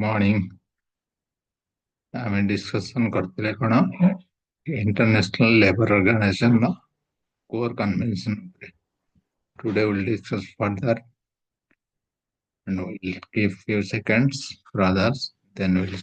Morning आम discussion करते कौन international labour organisation core convention today will discuss further and we'll give few seconds for others then we'll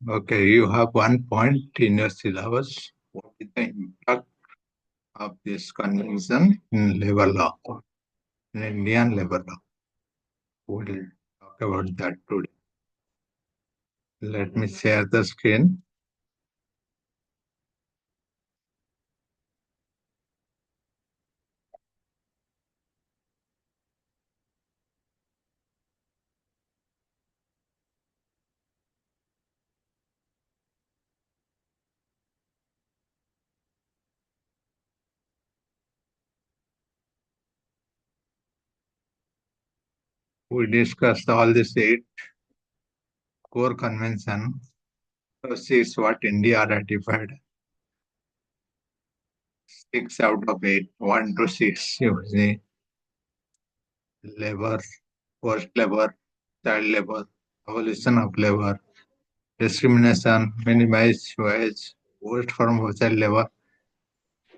okay you have one point in your syllabus. What is the impact of this convention in labor law, in Indian labor law? We'll talk about that today. Let me share the screen. We discussed all these 8 core convention. So 6 what India ratified. 6 out of 8. 1 to 6. You see, labor, forced labor, child labor, abolition of labor, discrimination, minimized wage, worst form of child labor.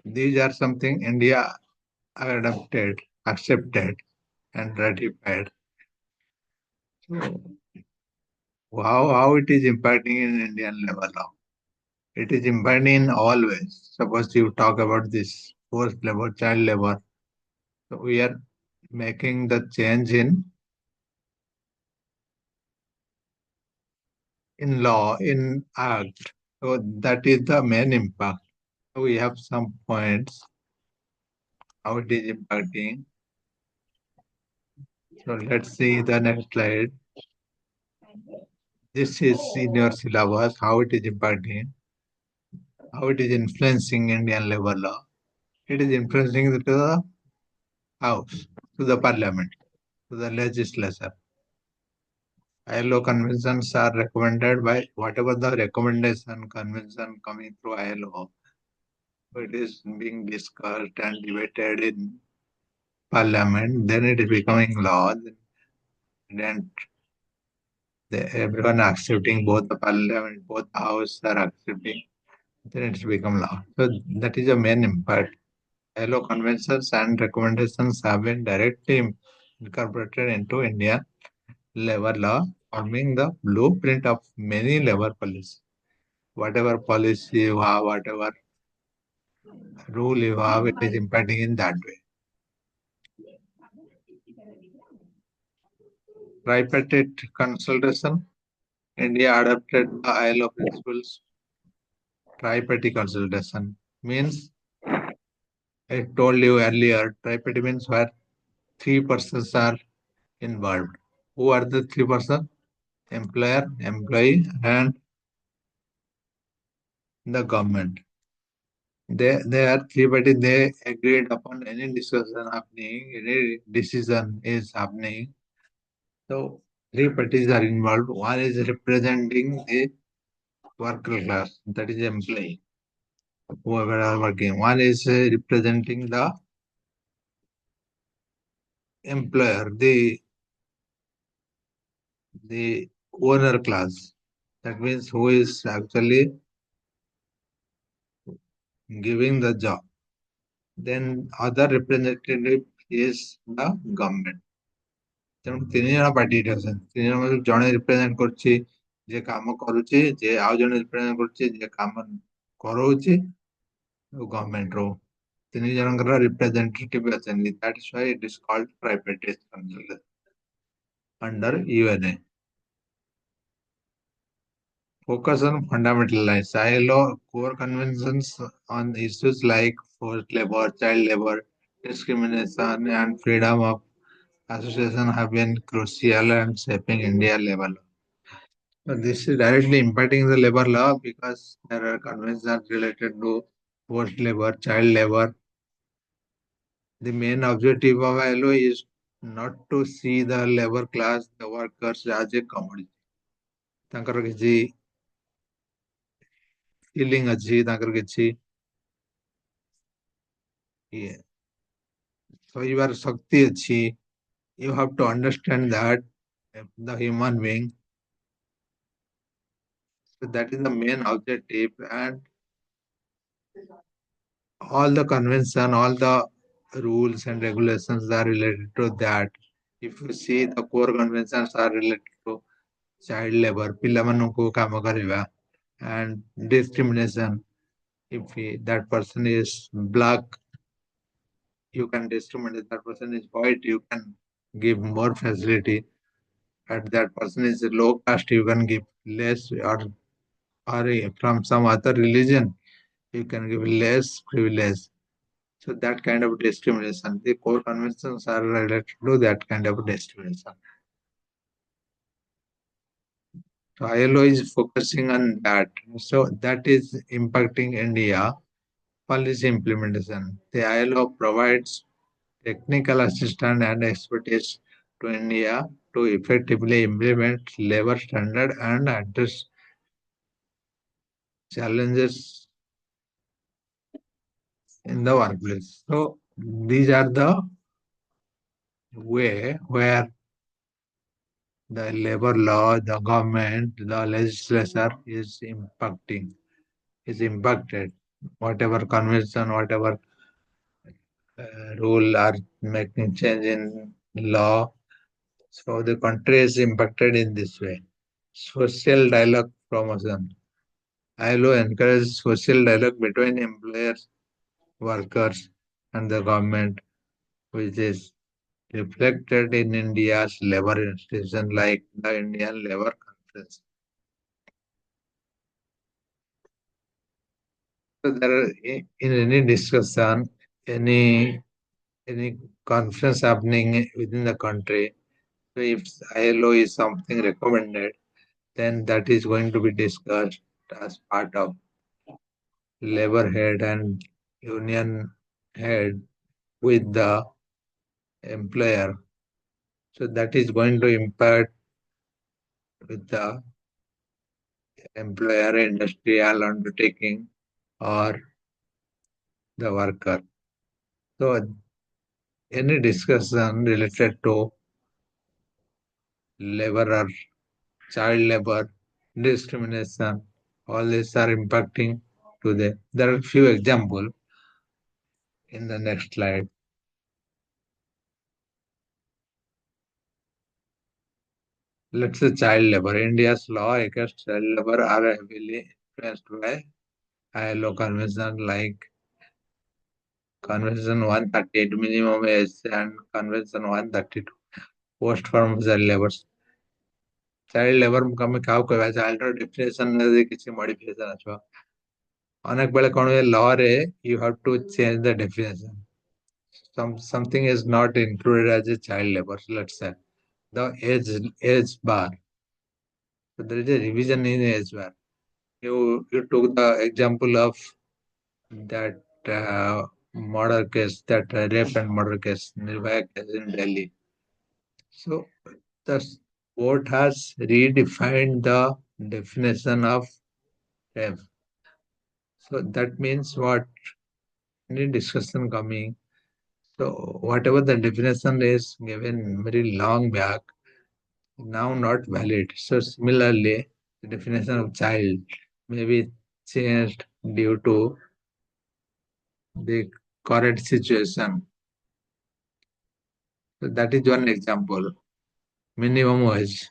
These are something India adopted, accepted, and ratified. So how it is impacting in Indian labor law? It is impacting in all ways. Suppose you talk about this forced labor, child labor. So we are making the change in law, in act. So that is the main impact. We have some points how it is impacting. So let's see the next slide. This is in your syllabus, how it is impacting, how it is influencing Indian labor law. It is influencing to the House, to the Parliament, to the legislature. ILO conventions are recommended by whatever the recommendation convention coming through ILO. It is being discussed and debated in Parliament, then it is becoming law. Then everyone accepting, both the Parliament, both the House are accepting, then it's become law. So that is the main impact. ILO conventions and recommendations have been directly incorporated into Indian labor law, forming the blueprint of many labor policies. whatever policy you have, whatever rule you have, it is impacting in that way. Tripartite consultation. India adopted the ILO principles. Tripartite consultation means, I told you earlier, tripartite means where three persons are involved. Who are the three persons? Employer, employee, and the government. They are three parties. They agreed upon any discussion happening, any decision is happening. So three parties are involved. One is representing the worker class, that is employee, whoever are working. One is representing the employer, the owner class. That means who is actually giving the job. Then other representative is the government. ତେଣୁ ତିନି ଜଣ party ଏଠି ଅଛନ୍ତି। ତିନି ଜଣ ମଧ୍ୟରୁ ଜଣେ represent କରୁଛି ଯେ କାମ କରୁଛି, ଯେ ଆଉ ଜଣେ ରିପ୍ରେଜେଣ୍ଟ କରୁଛି ଯେ କାମ କରଉଛି ଗଭର୍ଣ୍ଣମେଣ୍ଟ ରୁ। ତିନି ଜଣଙ୍କର ରିପ୍ରେଜେଣ୍ଟେଟିଭ ଅଛନ୍ତି। That is why it is called tripartite consultation under UNA. Focus on fundamental rights. ILO core conventions on issues like forced labor, child labor, discrimination, and freedom of association have been crucial in shaping India labor law. So this is directly impacting the labor law because there are conventions related to forced labor, child labor. The main objective of ILO is not to see the labor class, the workers as a commodity. ତାଙ୍କର କିଛି feeling ଅଛି, ତାଙ୍କର କିଛି ସହିବାର ଶକ୍ତି ଅଛି. You have to understand that the human being. So that is the main objective, and all the convention, all the rules and regulations are related to that. If you see, the core conventions are related to child labor, ପିଲାମାନଙ୍କୁ କାମ କରିବା, and discrimination. If that person is black, you can discriminate. If that person is white, you can give more facility. If that person is low caste, you can give less, or from some other religion, you can give less privilege. So that kind of discrimination, the core conventions are related to that kind of discrimination. So ILO is focusing on that. So that is impacting India policy implementation. The ILO provides technical assistance and expertise to India to effectively implement labor standard and address challenges in the workplace. So these are the way where the labor law, the government, the legislature is impacted. Whatever convention, whatever rule are making change in law. So the country is impacted in this way. Social dialogue promotion. ILO encourages social dialogue between employers, workers, and the government, which is reflected in India's labor institution like the Indian Labour Conference. So there are, in any discussion, any conference happening within the country, so if ILO is something recommended, then that is going to be discussed as part of labor head and union head with the employer. So that is going to impact with the employer, industrial undertaking, or the worker. So any discussion related to labor or child labor, discrimination, all these are impacting to the. There are few examples in the next slide. Let's say child labor. India's law against child labor are heavily influenced by ILO convention like Convention 138 minimum age and Convention 132 post from child labor. Child labor कमी cow कहवा child ର definition ରେ କିଛି modification ଆସିବ ଅନେକ ବେଳେ କଣ ହୁଏ law ରେ you have to change the definition. Something is not included as a child labor. Let's say the age bar. So there is a revision in age bar. You took the example of that murder case, that rape and murder case, Nirbhaya case in Delhi. So the court has redefined the definition of rape. So that means what? Any discussion coming. So whatever the definition is given very long back, now not valid. So similarly, the definition of child may be changed due to the current situation. So that is one example. Minimum wage.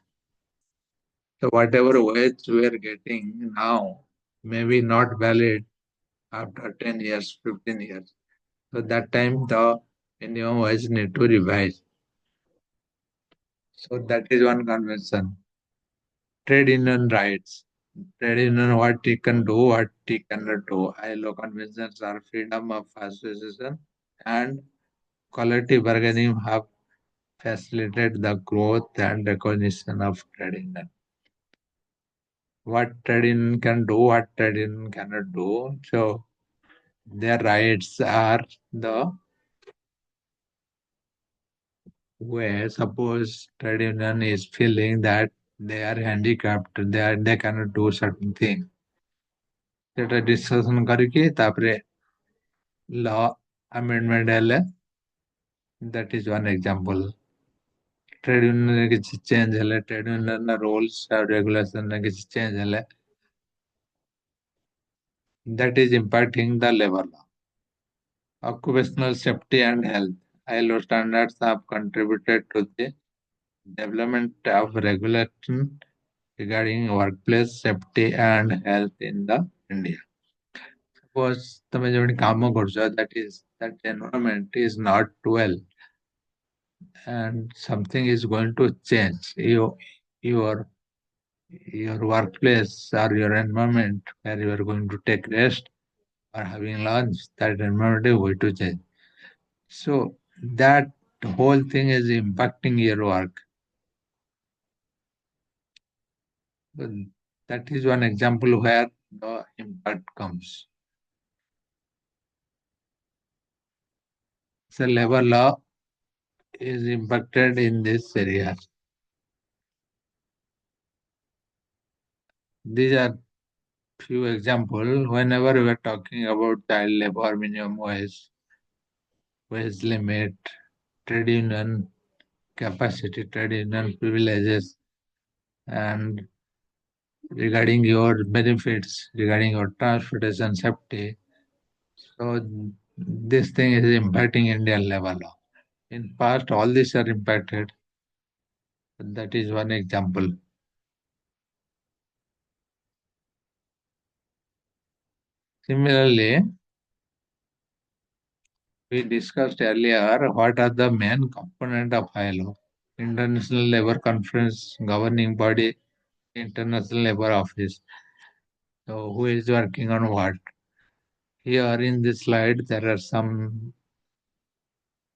So whatever wage we are getting now may be not valid after 10 years, 15 years. So that time the minimum wage need to revise. So that is one convention. Trade union rights. Trade union, what he can do, what he cannot do. ILO conventions are freedom of association and collective bargaining have facilitated the growth and recognition of trade union. What trade union can do, what trade union cannot do. So their rights are the way, suppose trade union is feeling that they are handicapped, they cannot do certain thing. ସେଟା discussion କରିକି ତାପରେ law amendment ହେଲେ that is one example. Trade union ରେ କିଛି change ହେଲେ trade union ର rules ଆଉ regulation ରେ କିଛି change ହେଲେ that is impacting the labor law. Occupational safety and health. ILO standards have contributed to the development of regulation regarding workplace safety and health in the India. Suppose ତମେ ଯୋଉଠି କାମ କରୁଛ, that environment is not well and something is going to change. Your workplace or your environment where you are going to take rest or having lunch, that environment is going to change. So that whole thing is impacting your work. So that is one example where the impact comes. So labor law is impacted in this area. These are few examples. Whenever we are talking about child labor, minimum wage limit, trade union capacity, trade union privileges, and regarding your benefits, regarding your transportation safety. So this thing is impacting Indian labor law. In past, all these are impacted. That is one example. Similarly, we discussed earlier what are the main component of ILO. International Labour Conference, governing body, International Labour Office. So who is working on what? Here in this slide, there are some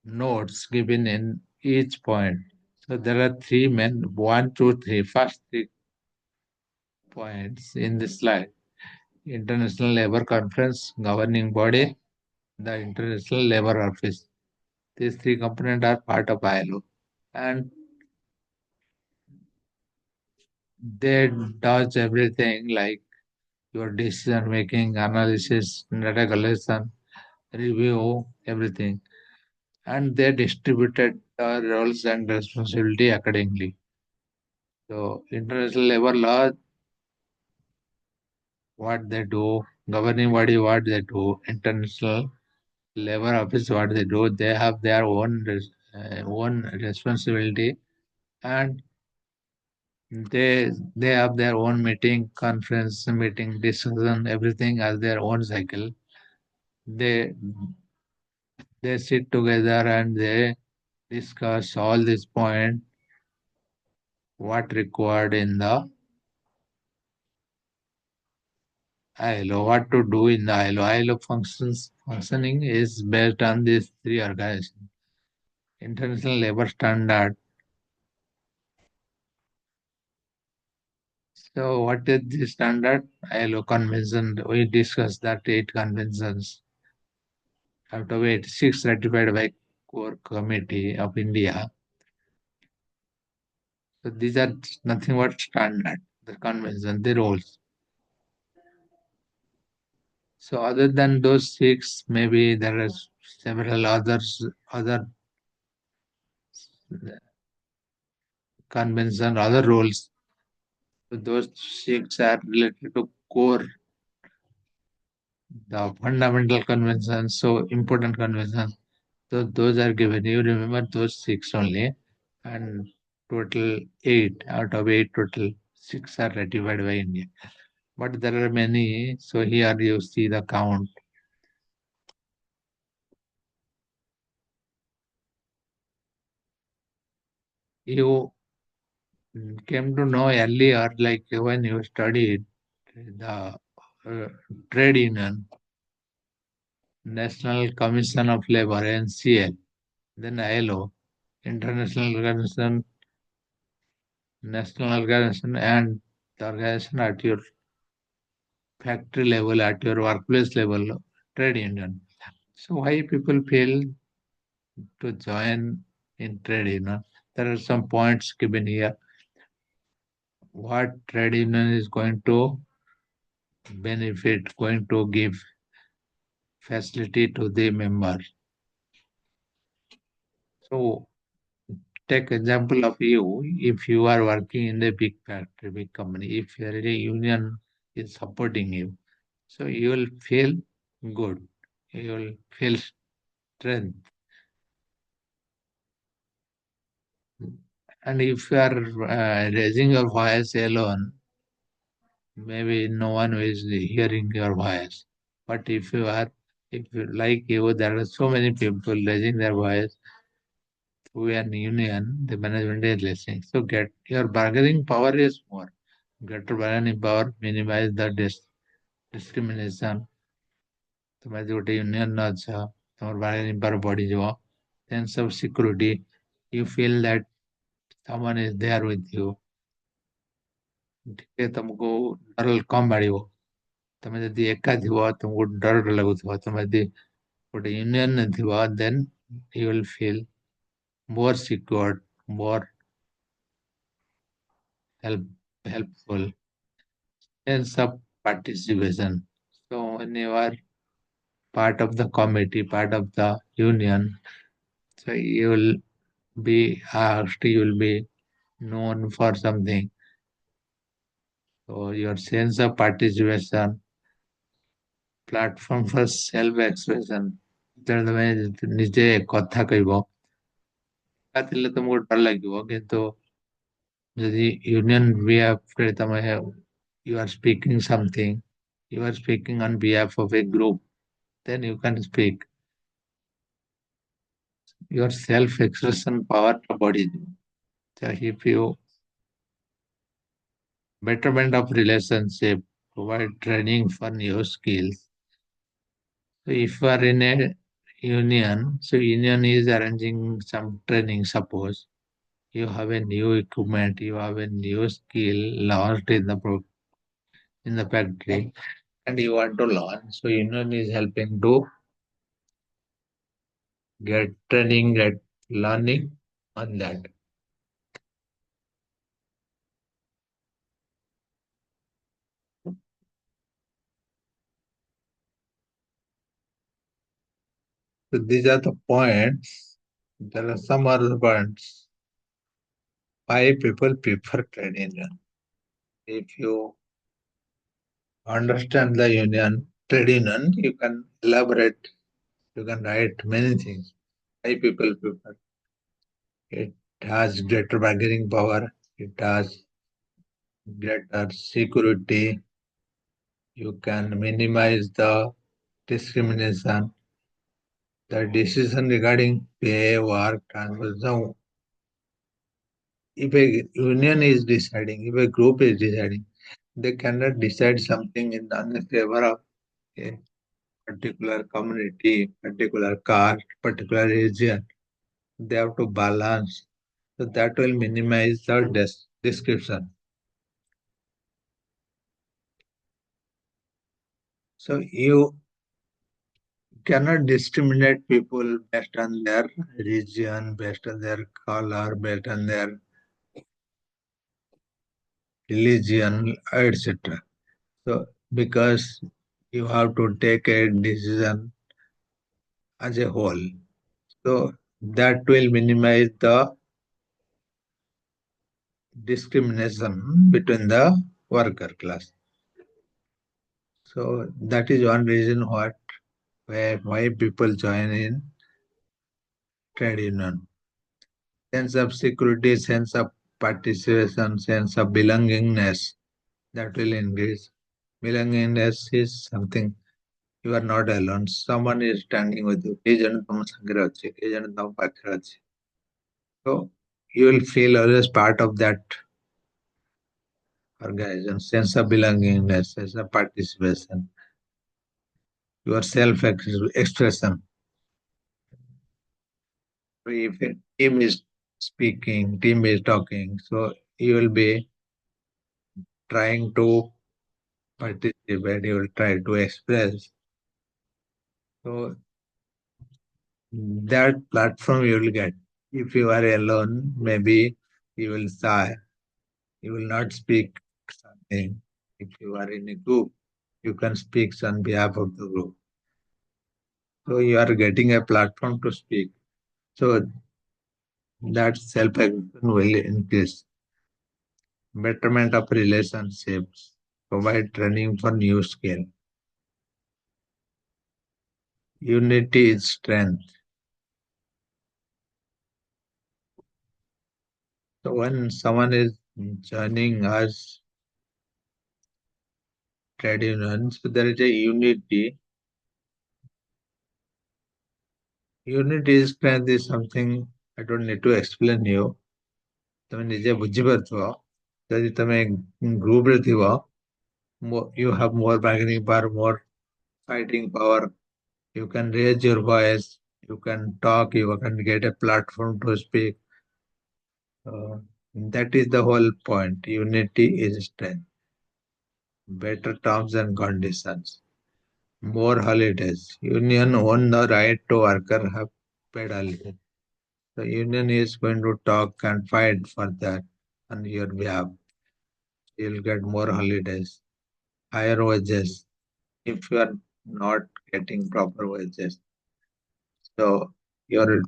notes given in each point. So there are three main, one, two, three, first three points in this slide. International Labour Conference, governing body, the International Labour Office. These three components are part of ILO. And they does everything like your decision making, analysis, data collection, review, everything. And they distributed the roles and responsibility accordingly. So international labor law, what they do, governing body, what they do, international labor office, what they do, they have their own responsibility and They have their own meeting, conference, meeting, discussion, everything has their own cycle. They they sit together and they discuss all these points, what required in the ILO, what to do in the ILO. ILO functioning is based on these three organizations. International Labour Standard. So what is the standard? ILO convention. We discussed that 8 conventions out of 86 ratified by Core Committee of India. So these are nothing but standard, the convention, the rules. So other than those six, maybe there are several other convention, other rules. So those six are related to core, the fundamental conventions, so important conventions. So those are given. You remember those six only, and total 8 out of 8, total six are ratified by India. But there are many. So here you see the count. You came to know earlier, like when you studied the trade union, National Commission of Labor (NCL), then ILO, International Organization, National Organization, and the organization at your factory level, at your workplace level, trade union. So why people fail to join in trade union? There are some points given here. What trade union is going to benefit, going to give facility to the member. So take example of you. If you are working in a big factory, big company, if your union is supporting you, so you will feel good. You will feel strength. And if you are raising your voice alone, maybe no one is hearing your voice. But if you like you, there are so many people raising their voice through an union, the management is listening. So get your bargaining power is more. Greater bargaining power, minimize the discrimination. ତୁମେ ଯଦି ଗୋଟେ union ଅଛ, ତମର bargaining power ବଢିଯିବ. Sense of security, you feel that someone is there with you. ଟିକେ ତମକୁ ଡର କମ ମାଡ଼ିବ। ତମେ ଯଦି ଏକା ଥିବ, ତମକୁ ଡର ଲାଗୁଥିବ। ତମେ ଯଦି ଗୋଟେ ୟୁନିୟନ ଥିବ, then you will feel more secured, more help, helpful. Sense of participation. So when you are part of the committee, part of the union, so you will be asked, you will be known for something. So your sense of participation, platform for self-expression. ଯେତେବେଳେ ତମେ ନିଜେ କଥା କହିବ, ଏକା ଥିଲେ ତମକୁ ଡର ଲାଗିବ, କିନ୍ତୁ ଯଦି ୟୁନିୟନ ବିହାଫରେ ତମେ you are speaking something, you are speaking on behalf of a group, then you can speak. Your self-expression power ବଢିଯିବ. So if you betterment of relationship, provide training for new skills. So if you are in a union, so union is arranging some training. Suppose you have a new equipment, you have a new skill launched in the factory, and you want to learn. So union is helping to get training, get learning on that. So these are the points. There are some other points. Why people prefer trade union? If you understand the union, trade union, you can elaborate, you can write many things. Why people prefer. It has greater bargaining power. It has greater security. You can minimize the discrimination. The decision regarding pay, work, transfer. So if a union is deciding, if a group is deciding, they cannot decide something in the favor of a particular community, particular caste, particular region. They have to balance. So that will minimize the description. So you cannot discriminate people based on their region, based on their color, based on their religion, etc. So because you have to take a decision as a whole. So that will minimize the discrimination between the worker class. So that is one reason why people join in trade union. Sense of security, sense of participation, sense of belongingness that will increase. Belongingness is something you are not alone. Someone is standing with you. ଏ ଜଣେ ତମ ସାଙ୍ଗରେ ଅଛି, ଏ ଜଣେ ତମ ପାଖରେ ଅଛି. So you will feel always part of that organization, sense of belongingness, sense of participation, your self-expression. So if a team is speaking, team is talking, so you will be trying to participate, you will try to express. So that platform you will get. If you are alone, maybe you will sigh, you will not speak something. If you are in a group, you can speak on behalf of the group. So you are getting a platform to speak. So that self-expression will increase. Betterment of relationships, provide training for new skill. Unity is strength. So when someone is joining us trade unions, so there is a unity. Unity is strength is something I don't need to explain you. ତମେ ନିଜେ ବୁଝିପାରୁଥିବ ଯଦି ତମେ ଗ୍ରୁପରେ ଥିବ you have more bargaining power, more fighting power. You can raise your voice, you can talk, you can get a platform to speak. That is the whole point. Unity is strength. Better terms and conditions. More holidays. Union own the right to worker have paid holidays. The union is going to talk and fight for that on your behalf. You'll get more holidays, higher wages if you are not getting proper wages. So your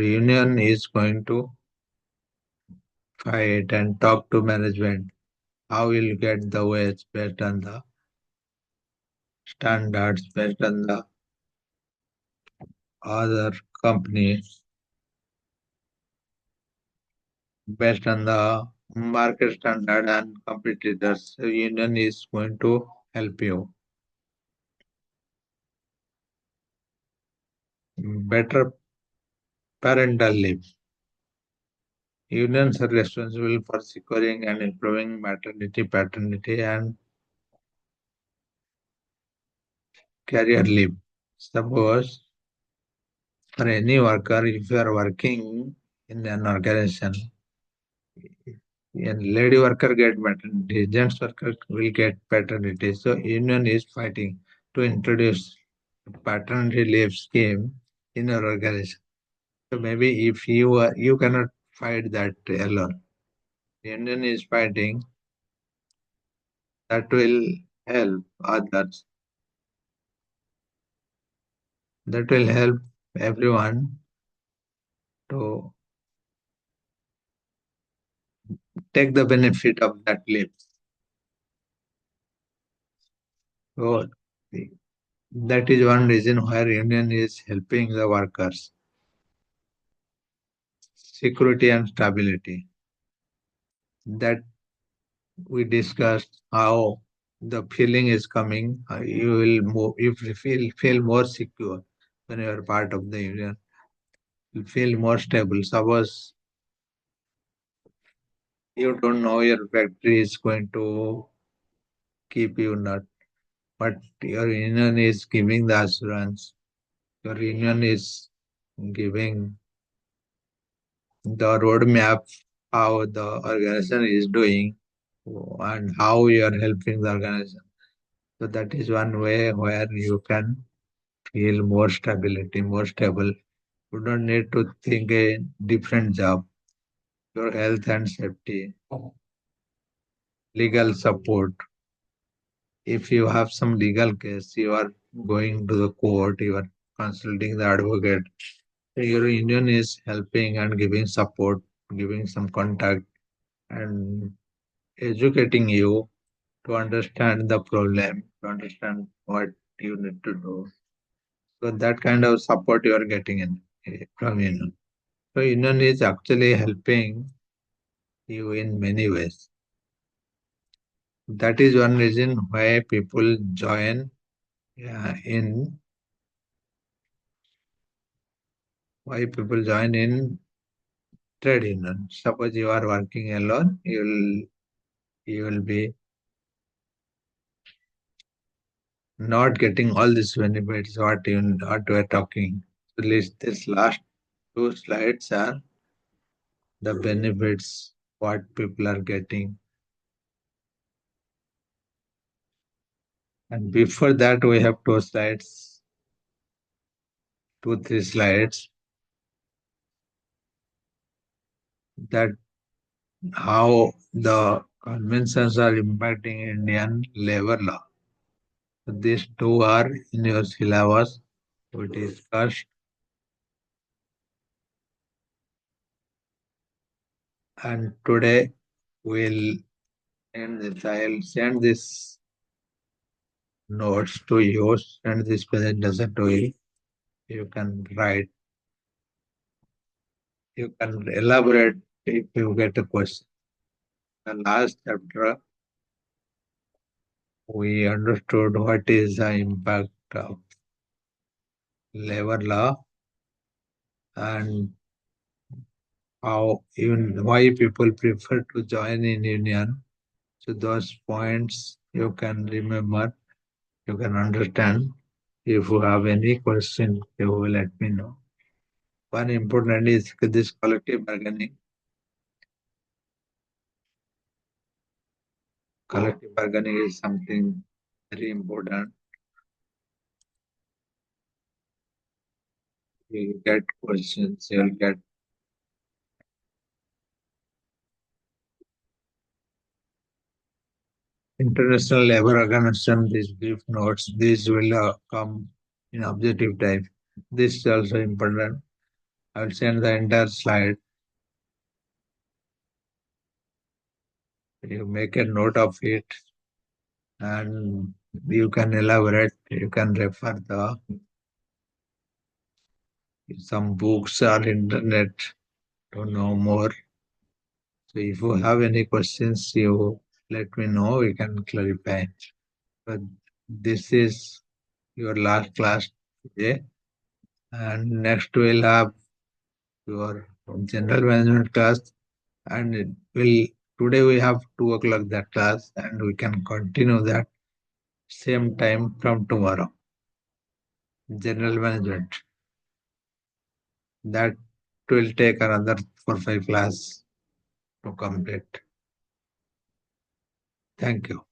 union is going to fight and talk to management. How will you get the wage based on the standards, based on the other companies, based on the market standard and competitors. The union is going to help you. Better parental leave. Unions are responsible for securing and improving maternity, paternity, and career leave. Suppose for any worker, if you are working in an organization, a lady worker get maternity, gents worker will get paternity. So union is fighting to introduce a paternity leave scheme in your organization. So maybe if you cannot fight that alone. Union is fighting that will help others. That will help everyone to take the benefit of that leave. So that is one reason why union is helping the workers. Security and stability. That We discussed how the feeling is coming. You will more, if you feel more secure when you are part of the union. You feel more stable. Suppose you don't know your factory is going to keep you not, but your union is giving the assurance. Your union is giving the roadmap how the organization is doing and how you are helping the organization. So that is one way where you can feel more stability, more stable. You don't need to think a different job. Your health and safety, legal support. If you have some legal case, you are going to the court, you are consulting the advocate. So your union is helping and giving support, giving some contact and educating you to understand the problem, to understand what you need to do. So that kind of support you are getting in from union. So union is actually helping you in many ways. That is one reason why people join in trade union. Suppose you are working alone, you will be not getting all these benefits what we are talking. So this last two slides are the benefits what people are getting. And before that we have two, three slides that how the conventions are impacting Indian labor law. So these two are in your syllabus. We discussed, and today we'll end this. I'll send this notes to you, send this presentation to you. You can write, you can elaborate if you get a question. The last chapter, we understood what is the impact of labor law and how even why people prefer to join in union. So those points you can remember, you can understand. If you have any question, you will let me know. One important is this collective bargaining. Collective bargaining is something very important. You get questions, you'll get International Labour Organization, these brief notes, these will come in objective type. This is also important. I will send the entire slide. You make a note of it and you can elaborate. You can refer the some books or internet to know more. So if you have any questions, you let me know. We can clarify. But this is your last class today, and next we'll have your general management class, and it will today we have 2 o'clock that class, and we can continue that same time from tomorrow. General management that will take another 4 5 class to complete. Thank you.